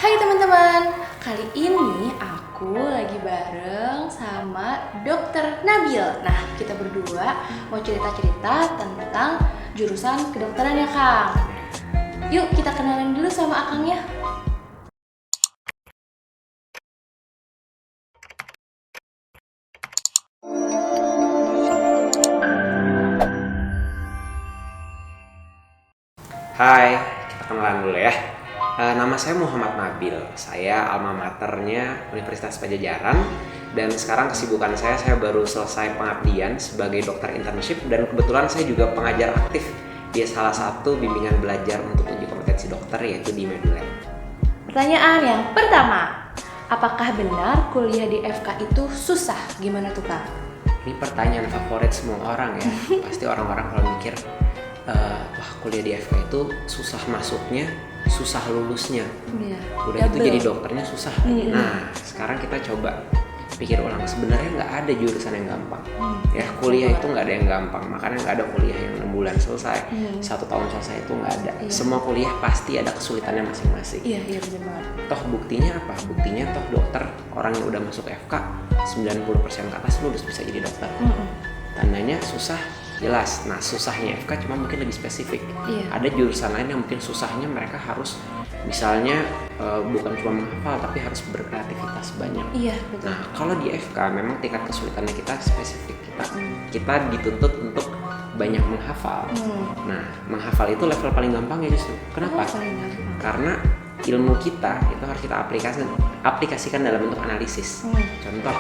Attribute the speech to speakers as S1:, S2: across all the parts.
S1: Hai teman-teman, kali ini aku lagi bareng sama Dokter Nabil. Nah, kita berdua mau cerita-cerita tentang jurusan kedokteran ya Kang. Yuk kita kenalan dulu sama Akangnya.
S2: Hai, kita kenalan dulu ya. Nama saya Muhammad Nabil. Saya alma maternya Universitas Padjadjaran dan sekarang kesibukan saya baru selesai pengabdian sebagai dokter internship dan kebetulan saya juga pengajar aktif di salah satu bimbingan belajar untuk uji kompetensi dokter yaitu di Medulab.
S1: Pertanyaan yang pertama, apakah benar kuliah di FK itu susah? Gimana tuh Kang?
S2: Ini pertanyaan favorit semua orang ya. Pasti orang-orang kalau mikir, wah kuliah di FK itu susah masuknya, susah lulusnya.
S1: Iya.
S2: Udah itu jadi dokternya susah. Nah, sekarang kita coba pikir ulang. Sebenarnya nggak ada jurusan yang gampang. Ya, kuliah itu nggak ada yang gampang. Makanya nggak ada kuliah yang 6 bulan selesai, 1 tahun selesai itu nggak ada.
S1: Iya.
S2: Semua kuliah pasti ada kesulitannya masing-masing.
S1: Iya benar banget.
S2: Toh buktinya apa? Buktinya toh dokter, orang yang udah masuk FK 90% ke atas lulus bisa jadi dokter. Tandanya susah, jelas. Nah, susahnya FK cuma mungkin lebih spesifik.
S1: Iya.
S2: Ada jurusan lain yang mungkin susahnya mereka harus misalnya bukan cuma menghafal tapi harus berkreativitas banyak.
S1: Iya betul.
S2: Nah, kalau di FK memang tingkat kesulitannya kita spesifik. Kita dituntut untuk banyak menghafal. Nah, menghafal itu level paling gampang ya justru. Kenapa?
S1: Paling gampang.
S2: Karena ilmu kita itu harus kita aplikasikan dalam bentuk analisis. Contoh,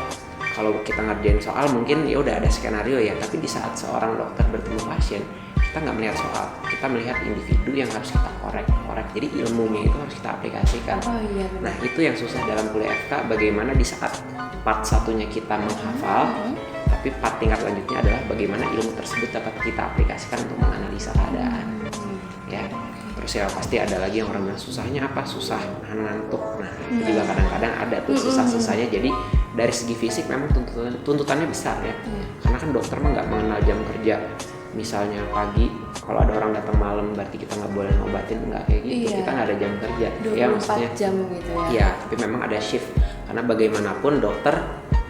S2: kalau kita ngerjain soal mungkin ya udah ada skenario ya, tapi di saat seorang dokter bertemu pasien, kita nggak melihat soal, kita melihat individu yang harus kita korek. Jadi ilmunya itu harus kita aplikasikan.
S1: Oh iya benar.
S2: Nah, itu yang susah dalam kuliah FK, bagaimana di saat part satunya kita menghafal, tapi part tingkat lanjutnya adalah bagaimana ilmu tersebut dapat kita aplikasikan untuk menganalisa keadaan. Ya. Terus ya pasti ada lagi yang orang bilang susahnya apa? Susah ngantuk. Nah, itu juga kadang-kadang ada tuh susah-susahnya. Jadi dari segi fisik memang tuntutannya besar ya. Karena kan dokter mah nggak mengenal jam kerja. Misalnya pagi, kalau ada orang datang malam berarti kita nggak boleh ngobatin, nggak kayak gitu.
S1: Iya.
S2: Kita nggak ada jam kerja.
S1: 24
S2: Ya maksudnya.
S1: jam gitu ya.
S2: Iya, tapi memang ada shift. Karena bagaimanapun dokter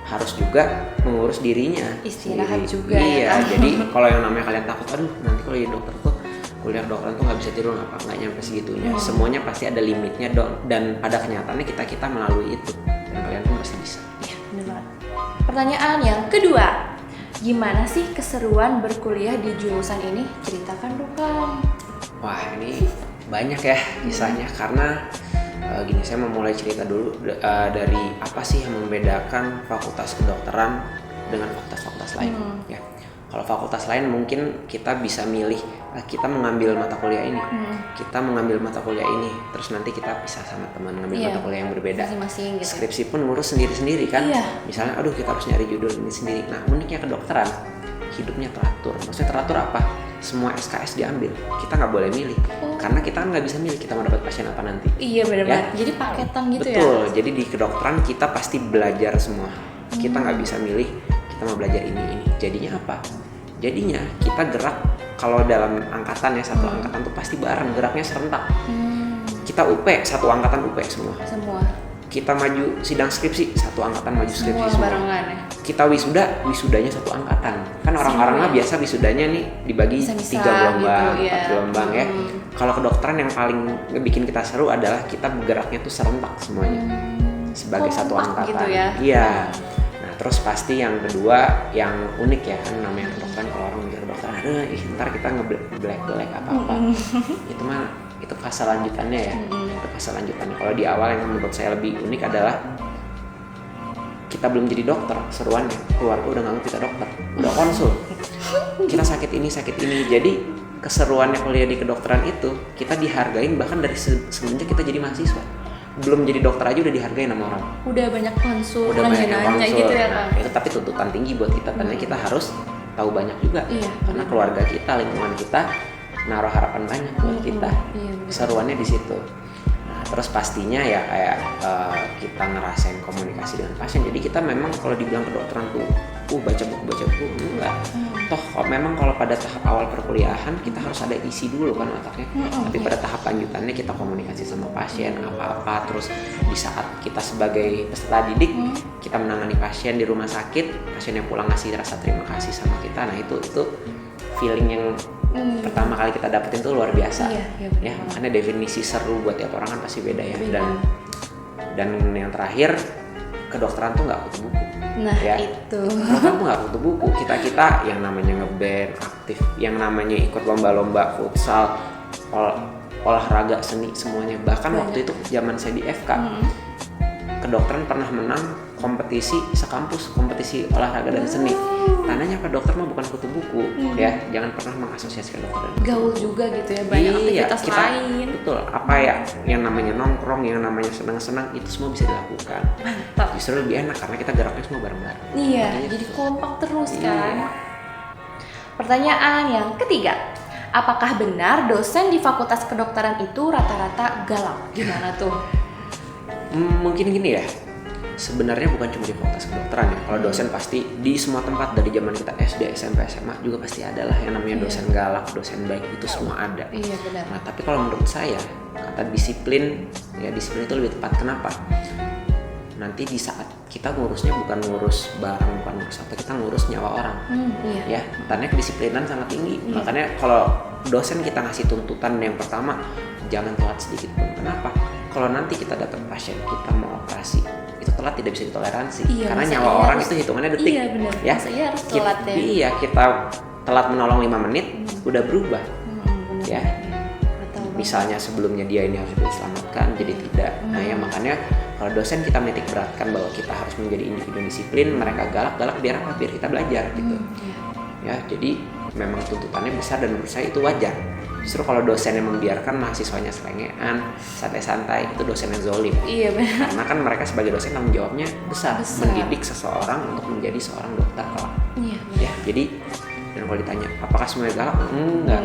S2: harus juga mengurus dirinya.
S1: Istirahat
S2: sendiri.
S1: juga
S2: Iya,
S1: ya.
S2: jadi kalau yang namanya kalian takut, aduh nanti kalau jadi dokter tuh kuliah dokteran tuh nggak bisa tidur, nggak nyampe segitunya. Semuanya pasti ada limitnya dan pada kenyataannya kita melalui itu dan kalian pun pasti bisa.
S1: Iya, benar banget. Pertanyaan yang kedua, gimana sih keseruan berkuliah di jurusan ini? Ceritakan dong Kang.
S2: Wah, ini banyak ya kisahnya karena gini, saya mau mulai cerita dulu dari apa sih yang membedakan fakultas kedokteran dengan fakultas-fakultas lain ya. Kalau fakultas lain mungkin kita bisa milih, kita mengambil mata kuliah ini, kita mengambil mata kuliah ini, terus nanti kita pisah sama teman ngambil mata kuliah yang berbeda.
S1: Masing-masing gitu.
S2: Skripsi pun ngurus sendiri-sendiri kan.
S1: Iya.
S2: Misalnya, aduh kita harus nyari judul ini sendiri. Nah, uniknya kedokteran, hidupnya teratur. Maksudnya teratur apa? Semua SKS diambil, kita nggak boleh milih, karena kita kan nggak bisa milih kita mau dapat pasien apa nanti.
S1: Iya benar
S2: Ya?
S1: banget. Jadi paketan gitu ya.
S2: Betul. Jadi di kedokteran kita pasti belajar semua. Kita nggak bisa milih kita mau belajar ini. Jadinya apa? Jadinya kita gerak, kalau dalam angkatan ya, satu angkatan tuh pasti bareng, geraknya serentak. Kita UP, satu angkatan UP semua. Kita maju sidang skripsi, satu angkatan maju skripsi semua.
S1: Barengan ya.
S2: Kita wisudanya satu angkatan. Kan orang-orang mah biasa wisudanya nih dibagi
S1: Bisa-bisa
S2: 3 gelombang,
S1: gitu,
S2: 4 gelombang ya. Kalau kedokteran yang paling ngebikin kita seru adalah kita bergeraknya tuh serentak semuanya. Sebagai satu angkatan.
S1: Gitu ya.
S2: Iya. Nah, terus pasti yang kedua yang unik ya, kan namanya kedokteran, kalau orang mikir kedokteran, ntar kita nge-black apa-apa. Itu fase lanjutannya ya. Itu fase lanjutannya. Kalau di awal yang menurut saya lebih unik adalah kita belum jadi dokter, seruannya keluarga udah nganggap kita dokter, udah konsul. Kita sakit ini. Jadi keseruannya kuliah di kedokteran itu kita dihargain bahkan dari semenjak kita jadi mahasiswa. Belum jadi dokter aja udah dihargain sama orang.
S1: Udah banyak konsul,
S2: Udah banyak yang
S1: nanya
S2: konsul.
S1: gitu ya
S2: Nah,
S1: Kang.
S2: itu tapi tuntutan tinggi buat kita, karena kita harus tahu banyak juga.
S1: Iya,
S2: Karena keluarga kita, lingkungan kita naruh harapan banyak buat kita.
S1: Iya, bener.
S2: Keseruannya di situ. Nah, terus pastinya ya kayak kita ngerasain komunikasi dengan pasien. Jadi kita memang kalau dibilang kedokteran tuh baca buku enggak. toh memang kalau pada tahap awal perkuliahan kita harus ada isi dulu kan otaknya, tapi pada tahap lanjutannya kita komunikasi sama pasien apa-apa, terus di saat kita sebagai peserta didik kita menangani pasien di rumah sakit, pasien yang pulang ngasih rasa terima kasih sama kita, nah itu feeling yang pertama kali kita dapetin tuh luar biasa. Ya makanya definisi seru buat tiap orang kan pasti beda ya. Dan yang terakhir, kedokteran tuh nggak kutu buku.
S1: Nah
S2: ya.
S1: itu.
S2: Kedokteran tuh nggak kutu buku. Kita yang namanya ngeband, aktif, yang namanya ikut lomba-lomba futsal, olahraga, seni, semuanya. Bahkan waktu itu zaman saya di FK, kedokteran pernah menang kompetisi sekampus, kompetisi olahraga dan seni. Tandanya dokter mah bukan kutu buku, ya. Jangan pernah mengasosiasikan dokter dan
S1: gaul juga gitu ya, banyak aktivitas lain.
S2: Betul, apa ya yang namanya nongkrong, yang namanya senang-senang, itu semua bisa dilakukan.
S1: Mantap.
S2: Justru lebih enak karena kita geraknya semua bareng-bareng.
S1: Iya, jadi kompak terus kan. Pertanyaan yang ketiga, apakah benar dosen di Fakultas Kedokteran itu rata-rata galak? Gimana tuh?
S2: Mungkin gini ya, sebenarnya bukan cuma di Fakultas Kedokteran ya. Kalau dosen pasti di semua tempat, dari zaman kita SD, SMP, SMA juga pasti ada lah yang namanya dosen galak, dosen baik, itu semua ada.
S1: Iya benar.
S2: Nah tapi kalau menurut saya, kata disiplin, ya disiplin itu lebih tepat. Kenapa? Nanti di saat kita ngurusnya bukan ngurus barang, bukan ngurus apa, kita ngurus nyawa orang. Ya, tandanya kedisiplinan sangat tinggi. Makanya kalau dosen kita ngasih tuntutan yang pertama, jangan telat sedikit pun. Kenapa? Kalau nanti kita datang pasien, kita mau operasi, itu telat tidak bisa ditoleransi. Karena nyawa orang itu hitungannya detik.
S1: Iya benar.
S2: Ya,
S1: saya harus telat ya.
S2: Iya, kita telat menolong 5 menit, udah berubah. Ya. Misalnya sebelumnya dia ini harus diselamatkan, jadi tidak. Nah ya makanya kalau dosen kita menitik beratkan bahwa kita harus menjadi individu disiplin, mereka galak-galak biar apa? Biar kita belajar gitu. Ya, jadi memang tuntutannya besar dan menurut saya itu wajar. Justru kalau dosen yang membiarkan mahasiswanya selengean, santai-santai, itu dosen yang zolim.
S1: Iya benar.
S2: Karena kan mereka sebagai dosen tanggung jawabnya besar. Mendidik seseorang untuk menjadi seorang dokter kelak. Ya, jadi dan kalau ditanya apakah semuanya galak? Enggak.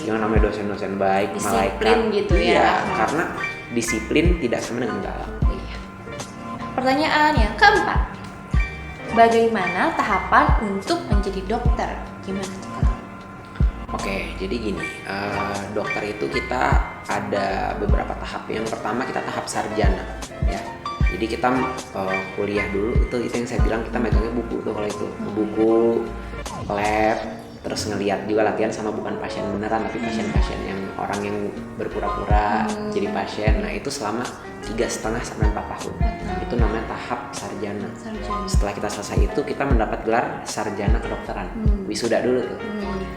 S2: Yang namanya dosen-dosen baik,
S1: disiplin
S2: malaikat
S1: gitu ya.
S2: Karena disiplin tidak sama dengan galak.
S1: Pertanyaan yang keempat, bagaimana tahapan untuk menjadi dokter? Gimana tuh Kak?
S2: Oke, jadi gini, dokter itu kita ada beberapa tahap. Yang pertama kita tahap sarjana, ya. Jadi kita kuliah dulu, itu yang saya bilang kita megangnya buku tuh kalau itu, buku, lab, terus ngelihat juga latihan sama bukan pasien beneran tapi pasien-pasien yang orang yang berpura-pura jadi pasien. Nah itu selama 3,5 sampai 4 tahun. Itu namanya tahap sarjana. Setelah kita selesai itu kita mendapat gelar sarjana kedokteran. Wisuda dulu tuh.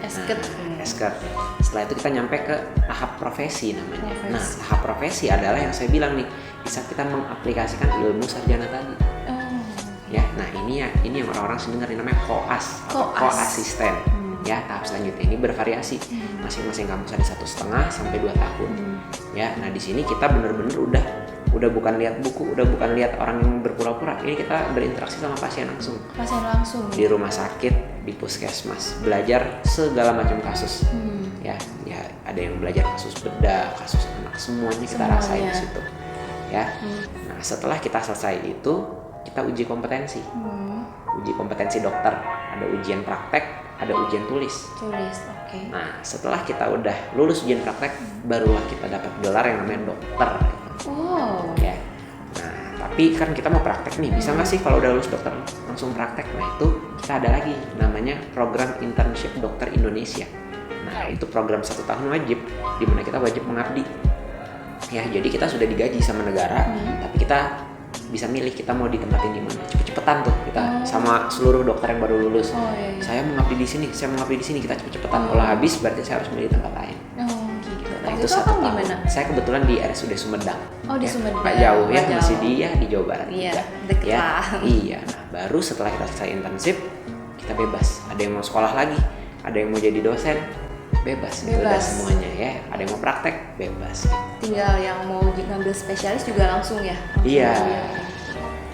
S2: Esket. Setelah itu kita nyampe ke tahap profesi namanya. Nah tahap profesi adalah yang saya bilang nih, bisa kita mengaplikasikan ilmu sarjana tadi. Ya, nah ini yang orang-orang sering dengar namanya koas atau koasisten. Ya, tahap selanjutnya ini bervariasi. Masing-masing kampus ada 1,5 sampai 2 tahun. Ya, nah di sini kita benar-benar udah bukan lihat buku, udah bukan lihat orang yang berpura-pura. Ini kita berinteraksi sama pasien langsung. Di rumah sakit, di puskesmas, belajar segala macam kasus. Ya ada yang belajar kasus bedah, kasus anak, semuanya kita rasain di situ. Ya. Nah, setelah kita selesai itu, kita uji kompetensi. Uji kompetensi dokter, ada ujian praktek, ada ujian tulis.
S1: Oke.
S2: Nah, setelah kita udah lulus ujian praktek, barulah kita dapat gelar yang namanya dokter. Ya. Nah, tapi kan kita mau praktek nih, bisa nggak sih kalau udah lulus dokter langsung praktek? Nah, itu kita ada lagi namanya program internship dokter Indonesia. Nah, itu program 1 tahun wajib, di mana kita wajib mengabdi. Ya, jadi kita sudah digaji sama negara, tapi kita bisa milih kita mau ditempatin di mana. Cepet-cepetan tuh kita sama seluruh dokter yang baru lulus. Saya mau ngabdi di sini, kita cepet-cepetan. Kalau habis berarti saya harus milih tempat lain.
S1: Gitu.
S2: Nah, itu 1 tahun. Gimana? Saya kebetulan di RSUD Sumedang.
S1: Di Sumedang.
S2: Pak jauh ya, masih di Jawa Barat.
S1: Iya, deket lah.
S2: Iya. Nah, baru setelah kita selesai internship, kita bebas. Ada yang mau sekolah lagi, ada yang mau jadi dosen, bebas. Itu udah semuanya ya. Ada yang mau praktek, bebas.
S1: Tinggal yang mau ngambil spesialis juga langsung ya.
S2: Iya.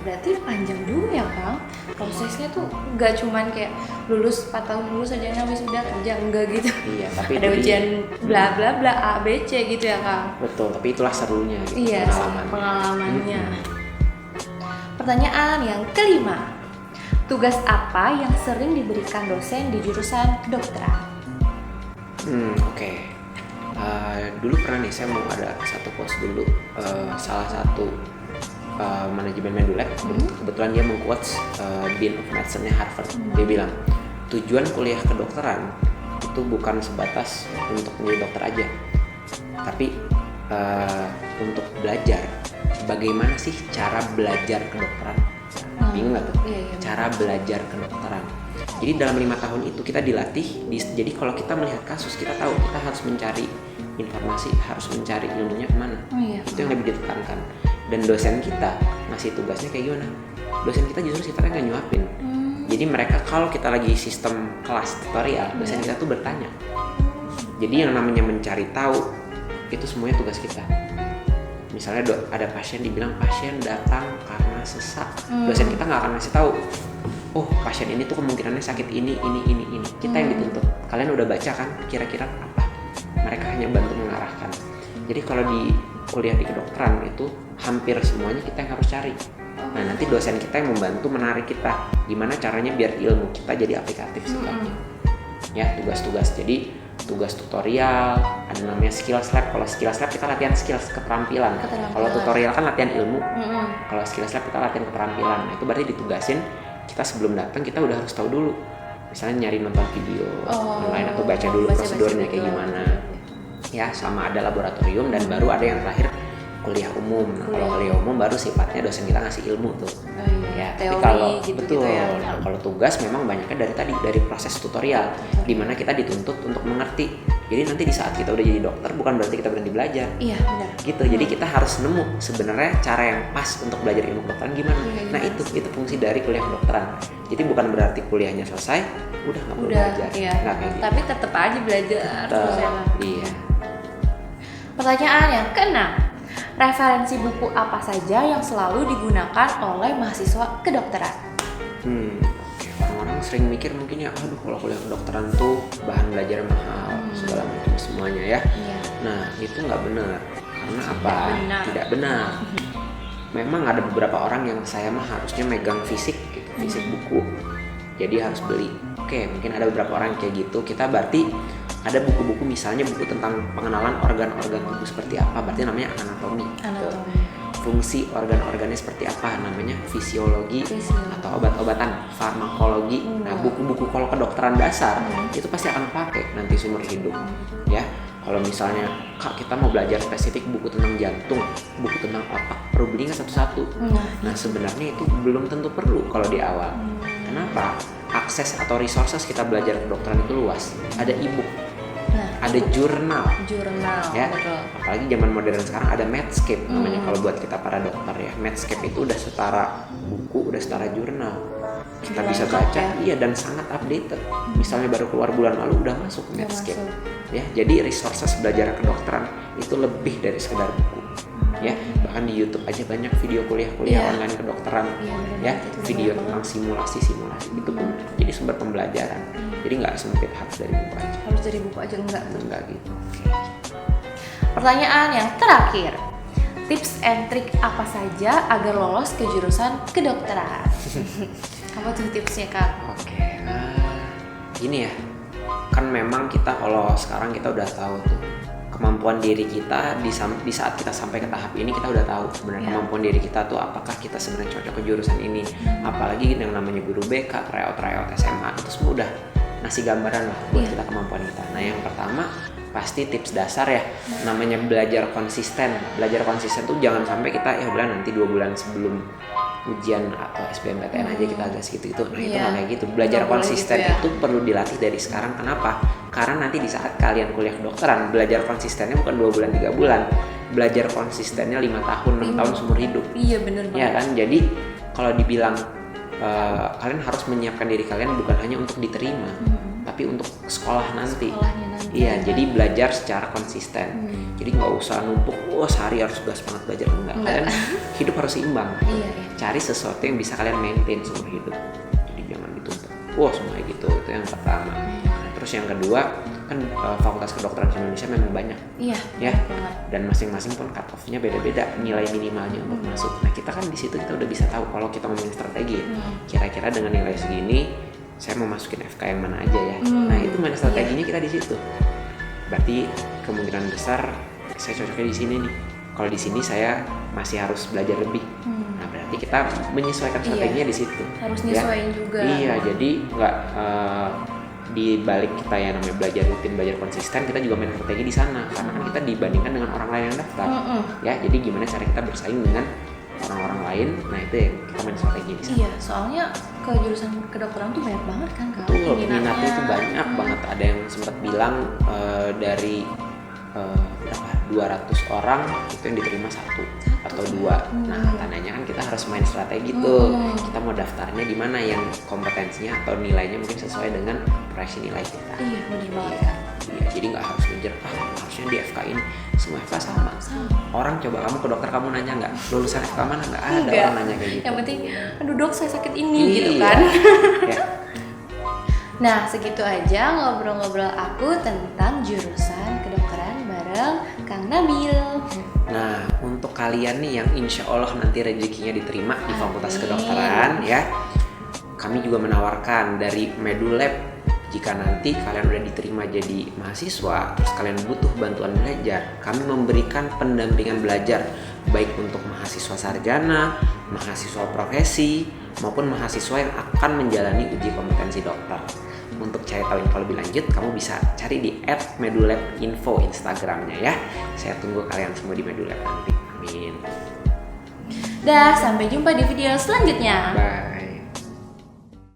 S1: Berarti panjang dulu ya Kang. Prosesnya tuh nggak cuman kayak lulus 4 tahun lulus aja habis udah kerja, enggak gitu.
S2: Iya, tapi
S1: ada ujian bla bla bla A B C gitu ya Kang.
S2: Betul, tapi itulah serunya gitu,
S1: pengalamannya. Pertanyaan yang kelima, tugas apa yang sering diberikan dosen di jurusan kedokteran?
S2: Oke. Dulu pernah nih saya mau ada satu course dulu, salah satu manajemen medulab, kebetulan dia meng-quotes Dean of Medicine-nya Harvard. Dia bilang tujuan kuliah kedokteran itu bukan sebatas untuk menjadi dokter aja, tapi untuk belajar bagaimana sih cara belajar kedokteran. Bingung nggak tuh?
S1: Iya.
S2: Cara belajar kedokteran. Jadi dalam 5 tahun itu kita dilatih. Jadi kalau kita melihat kasus, kita tahu kita harus mencari informasi, harus mencari ilmunya kemana. Itu yang lebih ditekankan. Dan dosen kita ngasih tugasnya kayak gimana? Dosen kita justru sifatnya nggak nyuapin. Jadi mereka kalau kita lagi sistem kelas tutorial, dosen kita tuh bertanya. Jadi yang namanya mencari tahu itu semuanya tugas kita. Misalnya ada pasien dibilang pasien datang karena sesak, dosen kita nggak akan ngasih tahu. Oh, pasien ini tuh kemungkinannya sakit ini. Kita yang dituntut. Kalian udah baca kan kira-kira apa? Mereka hanya bantu mengarahkan. Jadi kalau di kuliah di kedokteran itu hampir semuanya kita yang harus cari. Nah, nanti dosen kita yang membantu menarik kita. Gimana caranya biar ilmu kita jadi aplikatif sifatnya. Ya, tugas-tugas. Jadi tugas tutorial, ada namanya skills lab. Kalau skills lab kita latihan skills keterampilan. Kalau tutorial kan latihan ilmu. Kalau skills lab kita latihan keterampilan. Nah, itu berarti ditugasin kita sebelum datang kita udah harus tahu dulu. Misalnya nyari nonton video online atau baca dulu prosedurnya kayak gimana. Ya, sama ada laboratorium dan baru ada yang terakhir kuliah umum. Nah, kalau kuliah umum baru sifatnya dosen kita ngasih ilmu tuh. Ya, tapi kalau
S1: gitu
S2: ya. Nah, kalau tugas memang banyaknya dari proses tutorial, di mana kita dituntut untuk mengerti. Jadi nanti di saat kita udah jadi dokter bukan berarti kita berhenti belajar.
S1: Iya, benar.
S2: Gitu. Jadi kita harus nemu sebenarnya cara yang pas untuk belajar ilmu kedokteran gimana. Nah, itu fungsi dari kuliah kedokteran. Jadi bukan berarti kuliahnya selesai, udah nggak perlu belajar.
S1: Iya.
S2: Nggak kayak gitu.
S1: Tapi tetap aja belajar.
S2: Iya.
S1: Pertanyaan yang keenam. Referensi buku apa saja yang selalu digunakan oleh mahasiswa kedokteran?
S2: Oke. Orang-orang sering mikir mungkin ya, aduh kalau kuliah kedokteran tuh bahan belajar mahal, segala macam semuanya ya. Nah, itu nggak benar. Karena apa? Tidak benar. Memang ada beberapa orang yang saya mah harusnya megang fisik gitu, fisik buku. Jadi harus beli. Oke, mungkin ada beberapa orang kayak gitu. Kita berarti ada buku-buku, misalnya buku tentang pengenalan organ-organ tubuh seperti apa, berarti namanya anatomi. Fungsi organ-organnya seperti apa, namanya fisiologi. Atau obat-obatan, farmakologi. Nah, buku-buku kalau kedokteran dasar itu pasti akan pakai nanti seumur hidup. Ya, kalau misalnya Kak kita mau belajar spesifik buku tentang jantung, buku tentang otak, perlu beli nggak satu-satu. Nah, sebenarnya itu belum tentu perlu kalau di awal. Kenapa? Akses atau resources kita belajar kedokteran itu luas. Ada e-book, ada jurnal ya.
S1: Betul.
S2: Apalagi zaman modern sekarang ada Medscape namanya kalau buat kita para dokter ya. Medscape itu udah setara buku, udah setara jurnal. Kita bisa baca, iya, dan sangat updated. Misalnya baru keluar bulan lalu udah masuk Medscape. Ya, jadi resources belajar kedokteran itu lebih dari sekedar buku. Ya, bahkan di YouTube aja banyak video kuliah online kedokteran. Ya, video tentang simulasi itu pun jadi sumber pembelajaran. Jadi nggak sempit harus dari buku aja.
S1: Harus dari buku aja enggak
S2: gitu.
S1: Pertanyaan yang terakhir. Tips and trik apa saja agar lolos ke jurusan kedokteran? Apa tuh tipsnya, Kak?
S2: Oke, gini ya. Kan memang kita kalau sekarang kita udah tahu tuh kemampuan diri kita di saat kita sampai ke tahap ini kita udah tahu sebenarnya kemampuan diri kita tuh apakah kita sebenarnya cocok ke jurusan ini. Apalagi yang namanya guru BK, tryout SMA itu semua udah ngasih gambaran lah buat kita kemampuan kita. Nah, yang pertama pasti tips dasar ya, namanya belajar konsisten. Belajar konsisten tuh jangan sampai kita ya udah nanti 2 bulan sebelum ujian atau SBMPTN aja kita agak segitu. Nah, itu nggak kayak gitu. Belajar konsisten itu perlu dilatih dari sekarang. Kenapa? Karena nanti di saat kalian kuliah kedokteran, belajar konsistennya bukan 2 bulan 3 bulan. Belajar konsistennya 5 tahun, 6 tahun seumur hidup.
S1: Iya, bener banget.
S2: Ya kan? Jadi kalau dibilang kalian harus menyiapkan diri kalian bukan hanya untuk diterima, tapi untuk sekolah nanti. Iya, jadi belajar secara konsisten. Jadi nggak usah numpuk, sehari harus gas banget belajar, enggak. Kalian hidup harus seimbang. Cari sesuatu yang bisa kalian maintain seumur hidup. Jadi jangan dituntut, semuanya gitu. Itu yang pertama. Nah, terus yang kedua, kan Fakultas Kedokteran Indonesia memang banyak.
S1: Iya.
S2: Ya.
S1: Banget.
S2: Dan masing-masing pun cut off-nya beda-beda nilai minimalnya untuk masuk. Nah kita kan di situ kita udah bisa tahu kalau kita ngomongin strategi, kira-kira dengan nilai segini saya mau masukin FK yang mana aja ya. Nah itu main strateginya kita di situ. Berarti kemungkinan besar saya cocoknya di sini nih. Kalau di sini saya masih harus belajar lebih. Nah berarti kita menyesuaikan strateginya di situ.
S1: Harus nyesuaiin juga.
S2: Iya, jadi nggak di balik kita yang namanya belajar rutin, belajar konsisten, kita juga main strategi di sana. Karena kan kita dibandingkan dengan orang lain yang daftar. Ya, jadi gimana cara kita bersaing dengan orang-orang lain? Nah itu yang kita main strategi di sana.
S1: Iya, soalnya ke jurusan kedokteran tuh banyak banget kan Kak.
S2: Betul, minatnya itu banyak banget. Ada yang sempat bilang dari 200 orang itu yang diterima satu atau dua. Nah tandanya kan kita harus main strategi tuh. Kita mau daftarnya di mana yang kompetensinya atau nilainya mungkin sesuai dengan proyeksi nilai kita.
S1: Iya benar banget Kak.
S2: Iya, jadi nggak harus ngejar harusnya di FK ini semua FK sama. Orang coba kamu ke dokter kamu nanya nggak lulusan FK mana, nggak ada orang nanya kayak gitu.
S1: Yang penting aduh dok saya sakit ini gitu
S2: Iya.
S1: kan.
S2: Ya.
S1: Nah segitu aja ngobrol-ngobrol aku tentang jurusan kedokteran bareng Kang Nabil.
S2: Nah, untuk kalian nih yang insya Allah nanti rezekinya diterima di Fakultas
S1: Amin.
S2: Kedokteran ya, kami juga menawarkan dari Medulab. Jika nanti kalian udah diterima jadi mahasiswa, terus kalian butuh bantuan belajar, kami memberikan pendampingan belajar baik untuk mahasiswa sarjana, mahasiswa profesi, maupun mahasiswa yang akan menjalani uji kompetensi dokter. Untuk cari tahu info lebih lanjut, kamu bisa cari di @medulabinfo Instagramnya ya. Saya tunggu kalian semua di Medulab nanti. Amin.
S1: Dah, sampai jumpa di video selanjutnya.
S2: Bye.